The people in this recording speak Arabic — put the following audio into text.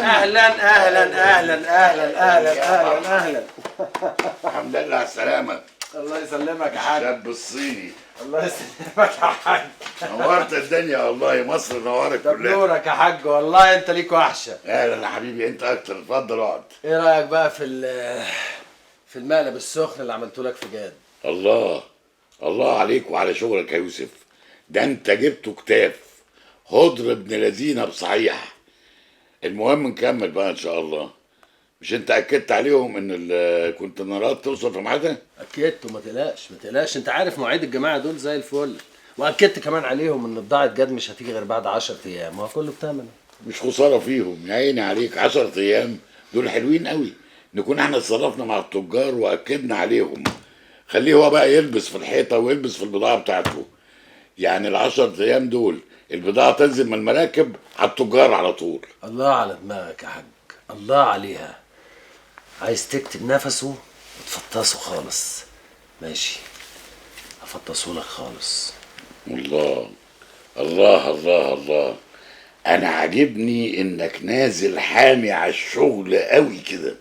اهلا اهلا اهلا اهلا اهلا اهلا اهلا. الحمد لله على السلامة. الله يسلمك يا حاج. الشاب الصيني. الله يسلمك يا حاج. نورت الدنيا والله، مصر نورت طب كلها. نورك يا حاج، والله انت ليك وحشه. اهلا يا حبيبي، انت اكتر، اتفضل اقعد. ايه رايك بقى في المقلب السخن اللي عملته لك في جاد؟ الله الله عليك وعلى شغلك يا يوسف، ده انت جبته كتاف هدر ابن لذينه بصحيح. المهم نكمل بقى ان شاء الله. مش انت اكدت عليهم ان كنت النهارده توصل في ميعادها؟ اكدت، وما تقلقش ما تقلقش، انت عارف مواعيد الجماعه دول زي الفل. واكدت كمان عليهم ان بضاعه جاد مش هتيجي غير بعد 10 ايام، ما هو كله بتمنه. مش خساره فيهم يا عيني عليك، 10 ايام دول حلوين قوي. نكون احنا اتصرفنا مع التجار واكدنا عليهم. خليه هو بقى يلبس في الحيطه ويلبس في البضاعه بتاعته. يعني ال10 ايام دول البضاعه تنزل من المراكب على التجار على طول. الله على دماغك يا حاج، الله عليها. عايز تكتب نفسه وتفطسه خالص؟ ماشي، هفطسه لك خالص. الله الله الله الله، انا عاجبني انك نازل حامي على الشغل قوي كده.